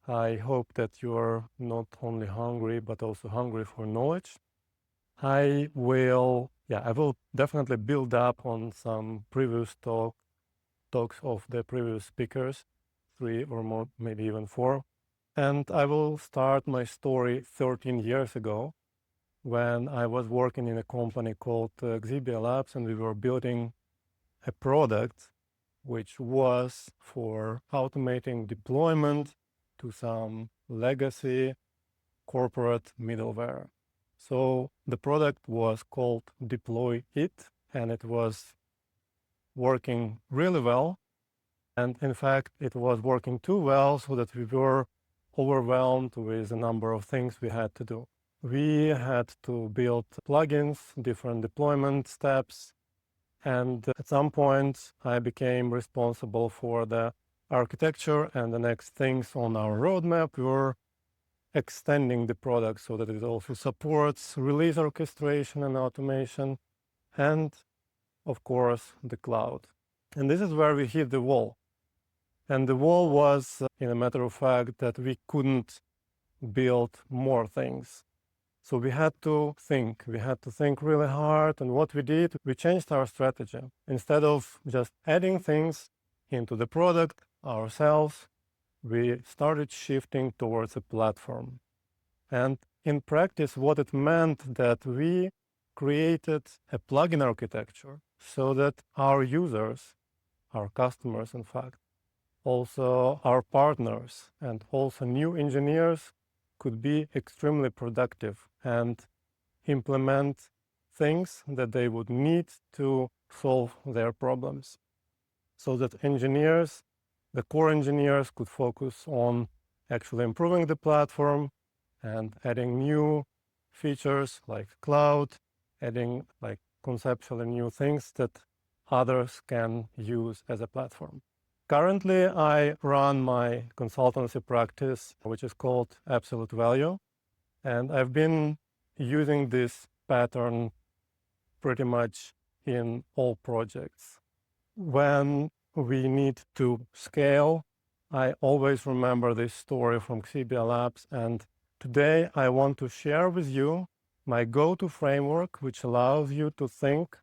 I hope that you're not only hungry, but also hungry for knowledge. I will definitely build up on some previous talks of the previous speakers, 3 or more, maybe even 4. And I will start my story 13 years ago when I was working in a company called SREday Labs, and we were building a product which was for automating deployment to some legacy corporate middleware. So the product was called Deploy It, and it was working really well. And in fact, it was working too well so that we were overwhelmed with the number of things we had to do. We had to build plugins, different deployment steps, and at some point I became responsible for the architecture, and the next things on our roadmap were extending the product so that it also supports release orchestration and automation, and of course the cloud. And this is where we hit the wall. And the wall was, in a matter of fact, that we couldn't build more things. So we had to think really hard. And what we did, we changed our strategy. Instead of just adding things into the product ourselves, we started shifting towards a platform. And in practice, what it meant that we created a plugin architecture so that our users, our customers, in fact, also our partners and also new engineers could be extremely productive and implement things that they would need to solve their problems. So that engineers, the core engineers, could focus on actually improving the platform and adding new features like cloud, adding like conceptually new things that others can use as a platform. Currently, I run my consultancy practice, which is called Absolute Value. And I've been using this pattern pretty much in all projects. When we need to scale, I always remember this story from SREday Labs. And today I want to share with you my go-to framework, which allows you to think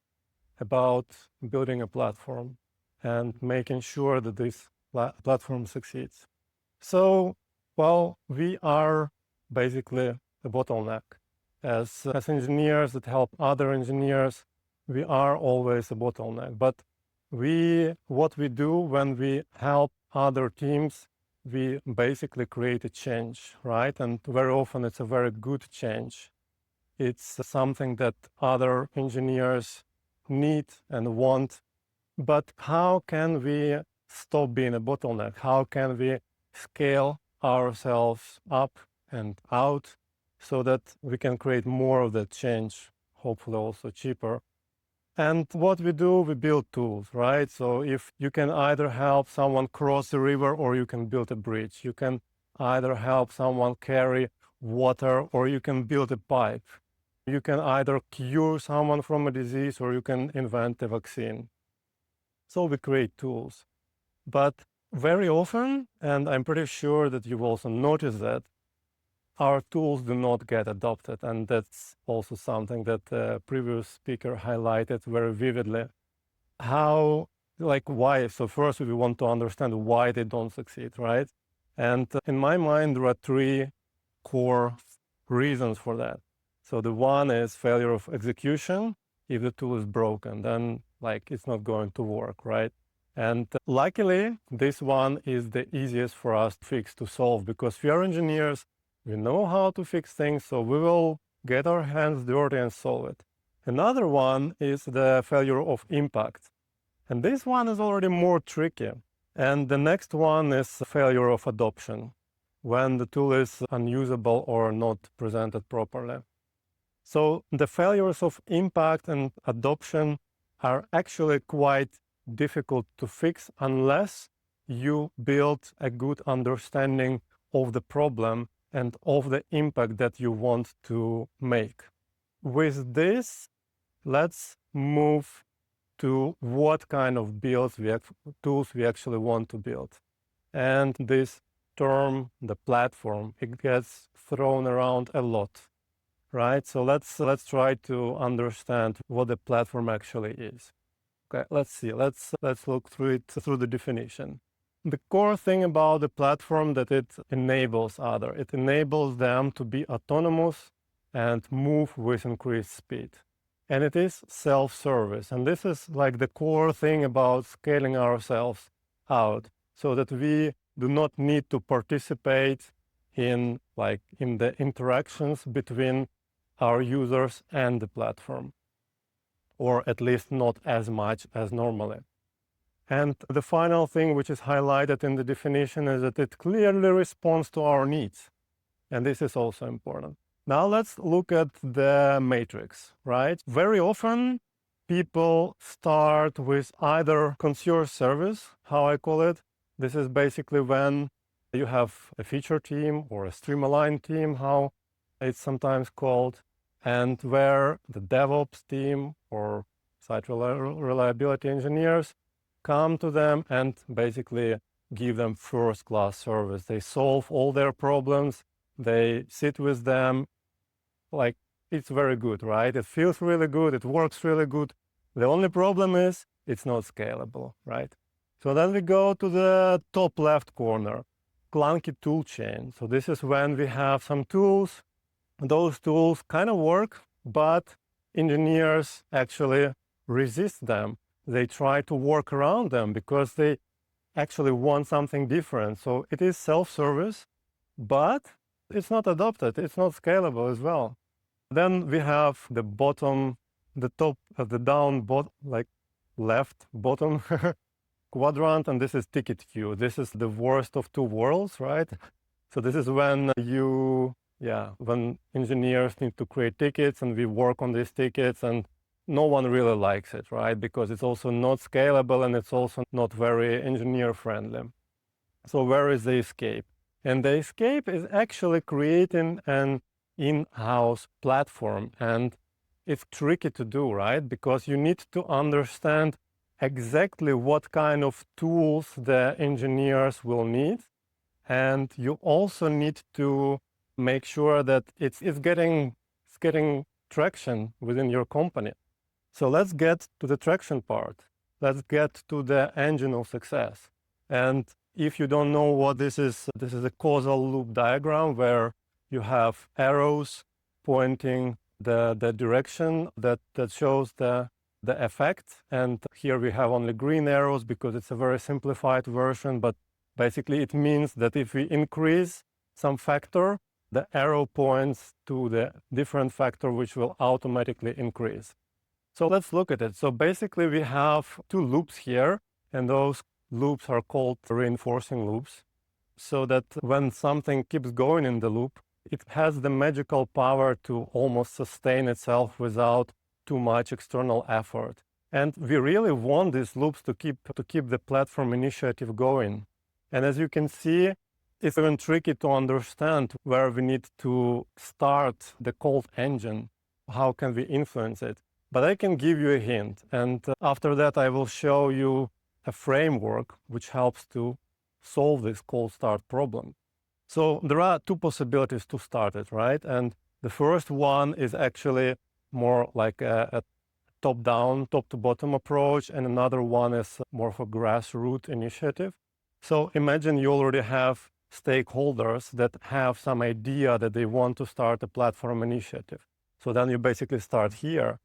about building a platform and making sure that this platform succeeds. So, well, we are basically a bottleneck. As engineers that help other engineers, we are always a bottleneck. But what we do when we help other teams, we basically create a change, right? And very often it's a very good change. It's something that other engineers need and want. But how can we stop being a bottleneck? How can we scale ourselves up and out so that we can create more of that change, hopefully also cheaper? And what we do, we build tools, right? So if you can either help someone cross the river or you can build a bridge. You can either help someone carry water or you can build a pipe. You can either cure someone from a disease or you can invent a vaccine. So we create tools. But very often, and I'm pretty sure that you've also noticed that, our tools do not get adopted. And that's also something that the previous speaker highlighted very vividly. Why? So first we want to understand why they don't succeed, right? And in my mind, there are 3 core reasons for that. So the one is failure of execution. If the tool is broken, then it's not going to work, right? And luckily, this one is the easiest for us to fix, to solve, because we are engineers, we know how to fix things, so we will get our hands dirty and solve it. Another one is the failure of impact. And this one is already more tricky. And the next one is failure of adoption, when the tool is unusable or not presented properly. So the failures of impact and adoption are actually quite difficult to fix unless you build a good understanding of the problem and of the impact that you want to make. With this, let's move to what kind of tools we actually want to build. And this term, the platform, it gets thrown around a lot, right? So let's try to understand what the platform actually is. Okay, let's see. Let's look through it through the definition. The core thing about the platform that it enables it enables them to be autonomous and move with increased speed. And it is self-service. And this is like the core thing about scaling ourselves out, so that we do not need to participate in the interactions between our users and the platform, or at least not as much as normally. And the final thing which is highlighted in the definition is that it clearly responds to our needs. And this is also important. Now let's look at the matrix, right? Very often people start with either concierge service, how I call it. This is basically when you have a feature team or a streamline team, how it's sometimes called, and where the DevOps team or site reliability engineers come to them and basically give them first-class service. They solve all their problems. They sit with them. Like, it's very good, right? It feels really good. It works really good. The only problem is it's not scalable, right? So then we go to the top left corner, clunky tool chain. So this is when we have some tools. Those tools kind of work, but engineers actually resist them. They try to work around them because they actually want something different. So it is self-service, but it's not adopted. It's not scalable as well. Then we have the bottom, the top, the down, left bottom quadrant, and this is ticket queue. This is the worst of two worlds, right? So this is when when engineers need to create tickets and we work on these tickets, and no one really likes it, right? Because it's also not scalable and it's also not very engineer friendly. So where is the escape? And the escape is actually creating an in-house platform. And it's tricky to do, right? Because you need to understand exactly what kind of tools the engineers will need. And you also need to make sure that it's getting traction within your company. So let's get to the traction part. Let's get to the engine of success. And if you don't know what this is a causal loop diagram where you have arrows pointing the direction that shows the effect. And here we have only green arrows because it's a very simplified version, but basically it means that if we increase some factor, the arrow points to the different factor which will automatically increase. So let's look at it. So basically we have two loops here, and those loops are called reinforcing loops. So that when something keeps going in the loop, it has the magical power to almost sustain itself without too much external effort. And we really want these loops to keep the platform initiative going. And as you can see, it's even tricky to understand where we need to start the cold engine. How can we influence it? But I can give you a hint. And after that, I will show you a framework which helps to solve this cold start problem. So there are two possibilities to start it, right? And the first one is actually more like a top-down, top-to-bottom approach, and another one is more of a grassroots initiative. So imagine you already have stakeholders that have some idea that they want to start a platform initiative. So then you basically start here.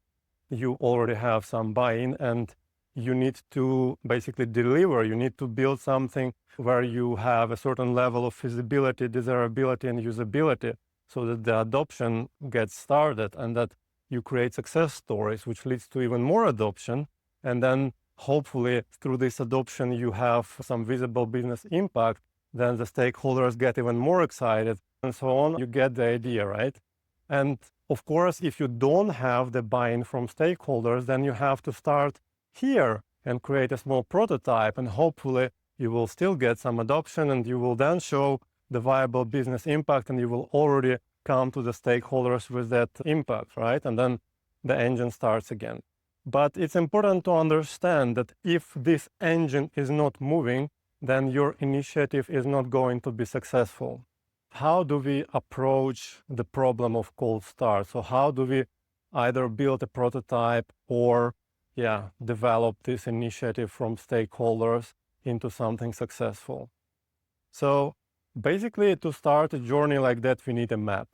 You already have some buy-in, and you need to basically deliver. You need to build something where you have a certain level of feasibility, desirability, and usability so that the adoption gets started and that you create success stories, which leads to even more adoption. And then hopefully through this adoption, you have some visible business impact. Then the stakeholders get even more excited and so on. You get the idea, right? And of course, if you don't have the buy-in from stakeholders, then you have to start here and create a small prototype, and hopefully you will still get some adoption, and you will then show the viable business impact, and you will already come to the stakeholders with that impact, right? And then the engine starts again. But it's important to understand that if this engine is not moving, then your initiative is not going to be successful. How do we approach the problem of cold start? So how do we either build a prototype or develop this initiative from stakeholders into something successful? So basically, to start a journey like that, we need a map.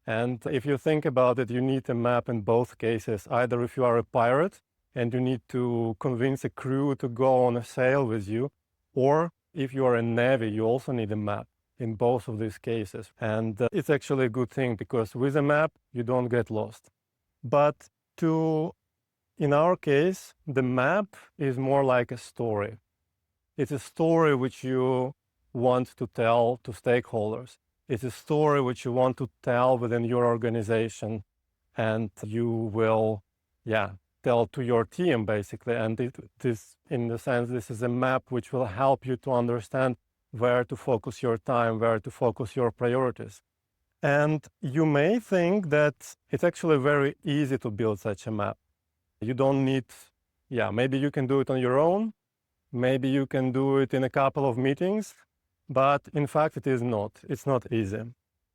And if you think about it, you need a map in both cases. Either if you are a pirate and you need to convince a crew to go on a sail with you, or if you are a navy, you also need a map in both of these cases. And it's actually a good thing, because with a map, you don't get lost. But in our case, the map is more like a story. It's a story which you want to tell to stakeholders. It's a story which you want to tell within your organization, and you will, tell to your team, basically. And this, in the sense, this is a map which will help you to understand where to focus your time, where to focus your priorities. And you may think that it's actually very easy to build such a map. You don't need, maybe you can do it on your own. Maybe you can do it in a couple of meetings, but in fact, it is not. It's not easy.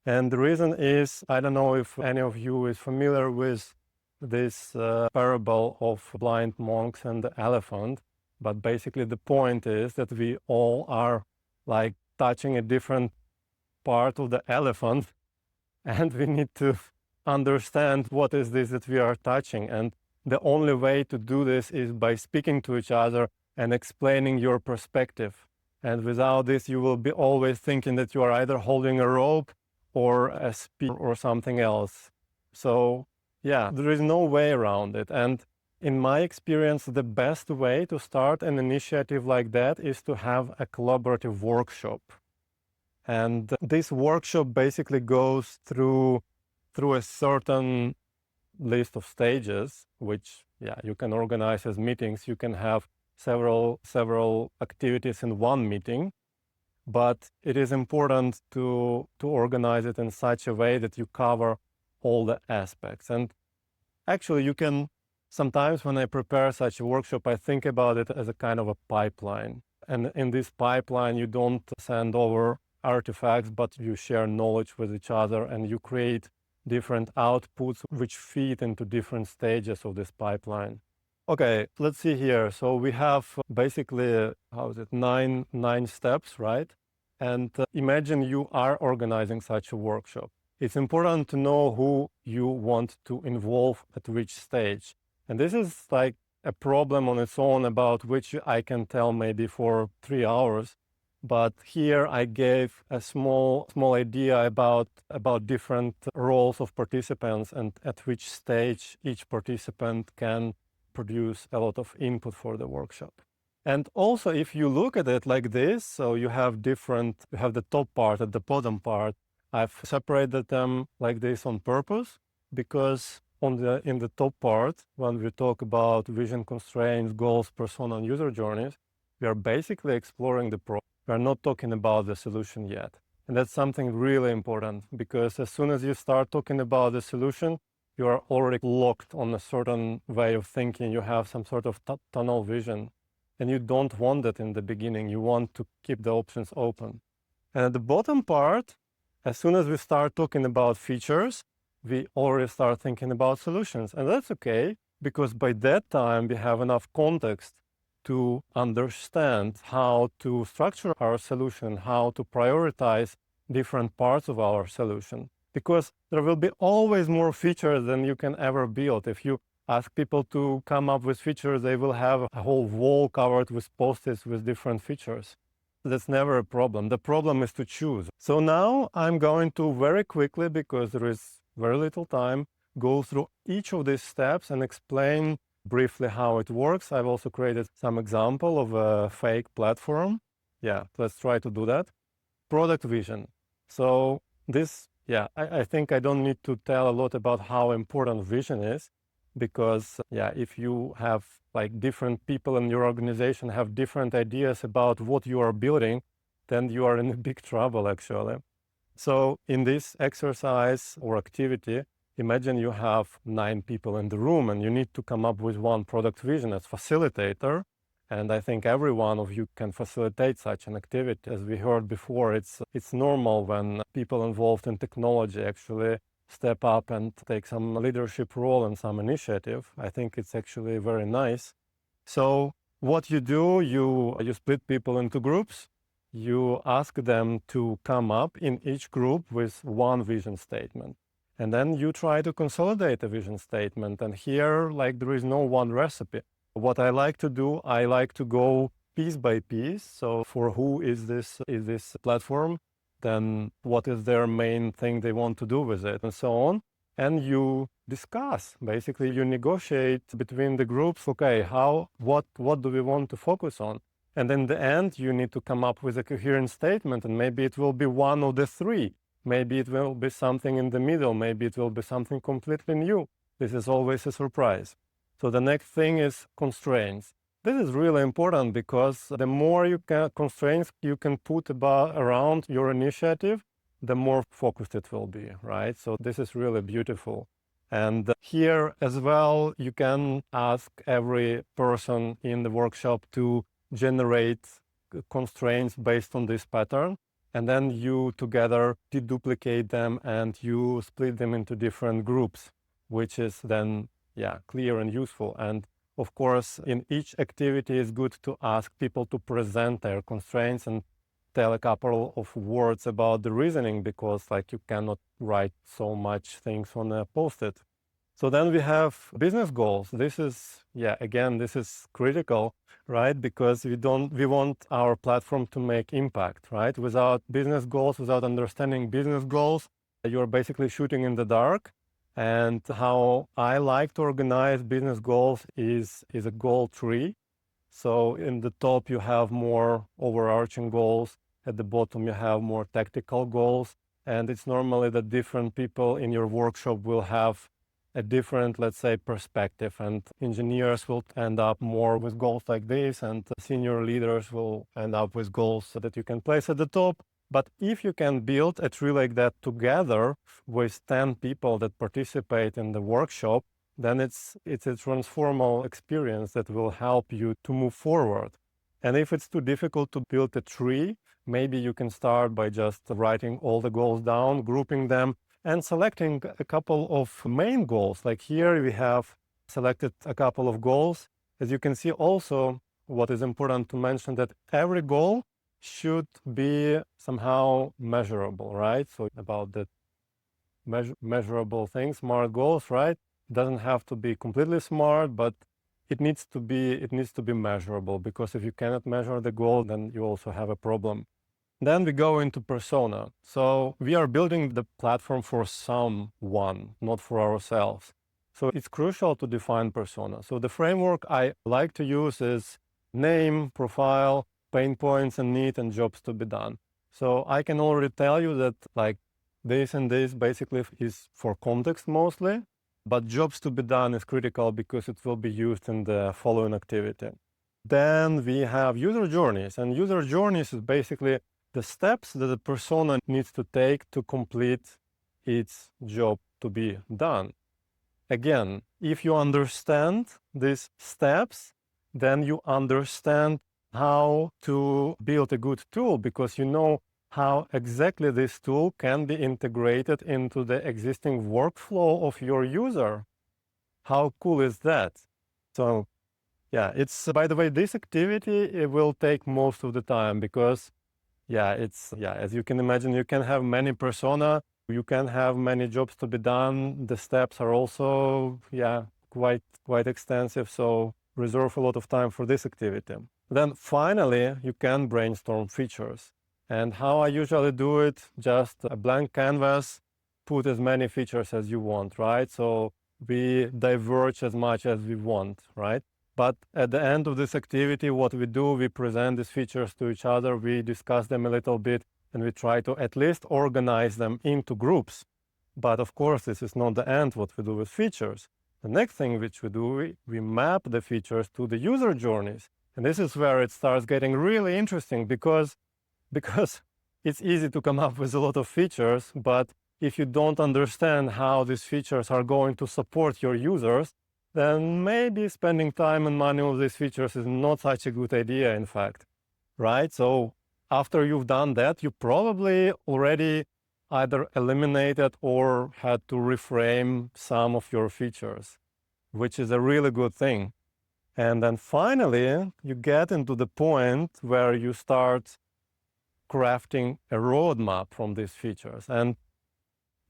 And the reason is, I don't know if any of you is familiar with this parable of blind monks and the elephant, but basically the point is that we all are like touching a different part of the elephant, and we need to understand what is this that we are touching. And the only way to do this is by speaking to each other and explaining your perspective. And without this, you will be always thinking that you are either holding a rope or a spear or something else. So there is no way around it. And in my experience, the best way to start an initiative like that is to have a collaborative workshop. And this workshop basically goes through a certain list of stages, which you can organize as meetings. You can have several activities in one meeting, but it is important to organize it in such a way that you cover all the aspects. And actually, you can sometimes, when I prepare such a workshop, I think about it as a kind of a pipeline. And in this pipeline, you don't send over artifacts, but you share knowledge with each other, and you create different outputs which feed into different stages of this pipeline. Okay, let's see here. So we have basically, 9 steps, right? And imagine you are organizing such a workshop. It's important to know who you want to involve at which stage. And this is like a problem on its own, about which I can tell maybe for 3 hours. But here I gave a small idea about different roles of participants and at which stage each participant can produce a lot of input for the workshop. And also, if you look at it like this, so you have the top part and the bottom part. I've separated them like this on purpose, because in the top part, when we talk about vision, constraints, goals, persona, and user journeys, we are basically exploring the problem. We are not talking about the solution yet. And that's something really important, because as soon as you start talking about the solution, you are already locked on a certain way of thinking. You have some sort of tunnel vision, and you don't want that in the beginning. You want to keep the options open. And at the bottom part, as soon as we start talking about features, we already start thinking about solutions. And that's okay, because by that time we have enough context to understand how to structure our solution, how to prioritize different parts of our solution. Because there will be always more features than you can ever build. If you ask people to come up with features, they will have a whole wall covered with post-its with different features. That's never a problem. The problem is to choose. So now I'm going to very quickly, because there is very little time, go through each of these steps and explain briefly how it works. I've also created some example of a fake platform. Let's try to do that. Product vision. So this, I think I don't need to tell a lot about how important vision is, because if you have like different people in your organization have different ideas about what you are building, then you are in big trouble actually. So in this exercise or activity, imagine you have 9 people in the room and you need to come up with one product vision as facilitator. And I think every one of you can facilitate such an activity. As we heard before, it's normal when people involved in technology actually step up and take some leadership role and some initiative. I think it's actually very nice. So what you do, you split people into groups. You ask them to come up in each group with one vision statement. And then you try to consolidate a vision statement. And here, like, there is no one recipe. What I like to do, I like to go piece by piece. So for who is this platform, then what is their main thing they want to do with it, and so on. And you discuss. Basically, you negotiate between the groups. Okay, what do we want to focus on? And in the end, you need to come up with a coherent statement. And maybe it will be one of the three. Maybe it will be something in the middle. Maybe it will be something completely new. This is always a surprise. So the next thing is constraints. This is really important because the more constraints you can put around your initiative, the more focused it will be, right? So this is really beautiful. And here as well, you can ask every person in the workshop to generate constraints based on this pattern. And then you together deduplicate them and you split them into different groups, which is then, clear and useful. And of course, in each activity, it's good to ask people to present their constraints and tell a couple of words about the reasoning, because like you cannot write so much things on a post-it. So then we have business goals. This is, again, this is critical, right? Because we want our platform to make impact, right? Without business goals, without understanding business goals, you're basically shooting in the dark. And how I like to organize business goals is a goal tree. So in the top, you have more overarching goals. At the bottom, you have more tactical goals. And it's normally that different people in your workshop will have a different, let's say, perspective. And engineers will end up more with goals like this, and senior leaders will end up with goals that you can place at the top. But if you can build a tree like that together with 10 people that participate in the workshop, then it's a transformational experience that will help you to move forward. And if it's too difficult to build a tree, maybe you can start by just writing all the goals down, grouping them, and selecting a couple of main goals. Like here we have selected a couple of goals. As you can see also, what is important to mention, that every goal should be somehow measurable, right? So about the measurable things, SMART goals, right? It doesn't have to be completely smart, but it needs to be measurable, because if you cannot measure the goal, then you also have a problem. Then we go into persona. So we are building the platform for someone, not for ourselves. So it's crucial to define persona. So the framework I like to use is name, profile, pain points and need, and jobs to be done. So I can already tell you that like this and this basically is for context mostly, but jobs to be done is critical because it will be used in the following activity. Then we have user journeys, and user journeys is basically the steps that the persona needs to take to complete its job to be done. Again, if you understand these steps, then you understand how to build a good tool, because you know how exactly this tool can be integrated into the existing workflow of your user. How cool is that? So it's, by the way, this activity, it will take most of the time, because as you can imagine, you can have many persona, you can have many jobs to be done. The steps are also quite extensive, so reserve a lot of time for this activity. Then finally, you can brainstorm features. And how I usually do it, just a blank canvas, put as many features as you want, right? So we diverge as much as we want, right? But at the end of this activity, what we do, we present these features to each other, we discuss them a little bit, and we try to at least organize them into groups. But of course, this is not the end, what we do with features. The next thing which we do, we map the features to the user journeys. And this is where it starts getting really interesting, because it's easy to come up with a lot of features, but if you don't understand how these features are going to support your users, then maybe spending time and money on these features is not such a good idea, in fact, right? So after you've done that, you probably already either eliminated or had to reframe some of your features, which is a really good thing. And then finally, you get into the point where you start crafting a roadmap from these features. And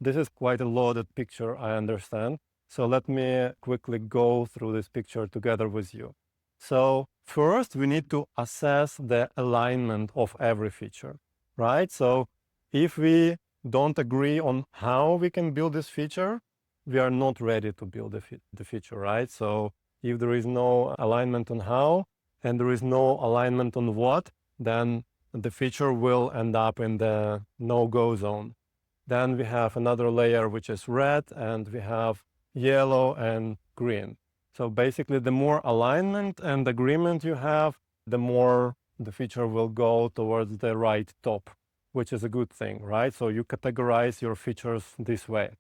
this is quite a loaded picture, I understand. So let me quickly go through this picture together with you. So first, we need to assess the alignment of every feature, right? So if we don't agree on how we can build this feature, we are not ready to build the feature, right? So if there is no alignment on how and there is no alignment on what, then the feature will end up in the no-go zone. Then we have another layer which is red, and we have yellow and green. So basically, the more alignment and agreement you have, the more the feature will go towards the right top, which is a good thing, right? So you categorize your features this way.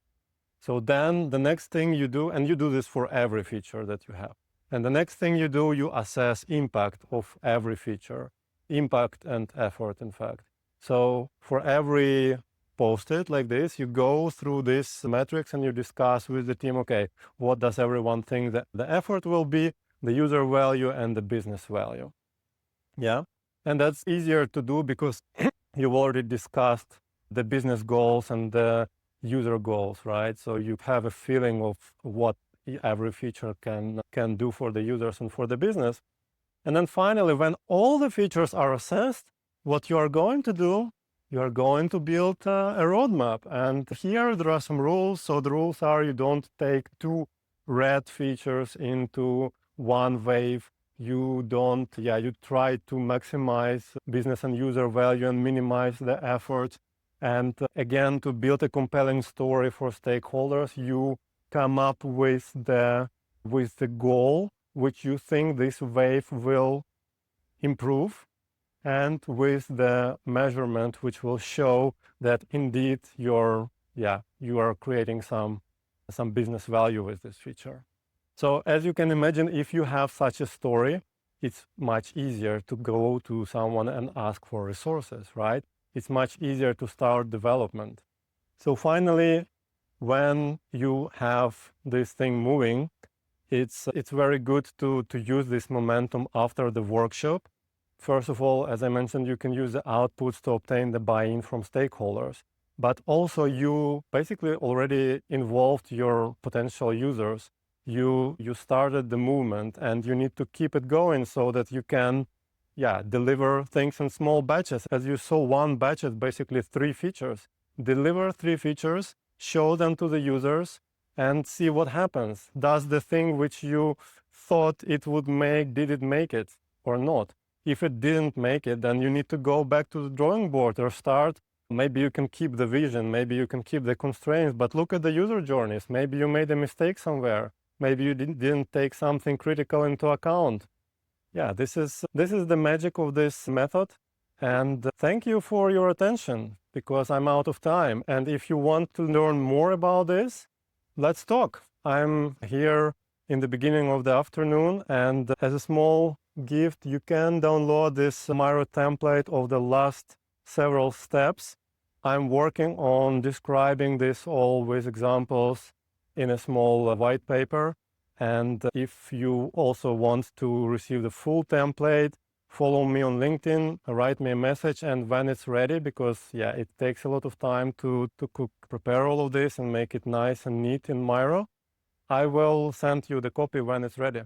So then the next thing you do, and you do this for every feature that you have. And the next thing you do, you assess impact of every feature, impact and effort, in fact. So for every post-it like this, you go through these metrics and you discuss with the team, okay, what does everyone think that the effort will be, the user value, and the business value? Yeah. And that's easier to do because you've already discussed the business goals and the user goals, right? So you have a feeling of what every feature can do for the users and for the business. And then finally, when all the features are assessed, what you are going to do, you are going to build a roadmap. And here there are some rules. So the rules are you don't take two red features into one wave. You try to maximize business and user value and minimize the effort. And again, to build a compelling story for stakeholders, you come up with the goal which you think this wave will improve, and with the measurement which will show that indeed you are creating some business value with this feature. So as you can imagine, if you have such a story, it's much easier to go to someone and ask for resources, right? It's much easier to start development. So finally, when you have this thing moving, it's very good to use this momentum after the workshop. First of all, as I mentioned, you can use the outputs to obtain the buy-in from stakeholders, but also you basically already involved your potential users. You started the movement, and you need to keep it going so that you can deliver things in small batches. As you saw, one batch is basically 3 features. Deliver 3 features, show them to the users, and see what happens. Does the thing which you thought it would make, did it make it or not? If it didn't make it, then you need to go back to the drawing board or start. Maybe you can keep the vision, maybe you can keep the constraints, but look at the user journeys. Maybe you made a mistake somewhere. Maybe you didn't take something critical into account. Yeah, this is the magic of this method. And thank you for your attention, because I'm out of time. And if you want to learn more about this, let's talk. I'm here in the beginning of the afternoon, and as a small gift, you can download this Miro template of the last several steps. I'm working on describing this all with examples in a small white paper. And if you also want to receive the full template, follow me on LinkedIn, write me a message, and when it's ready, because it takes a lot of time to prepare all of this and make it nice and neat in Miro, I will send you the copy when it's ready.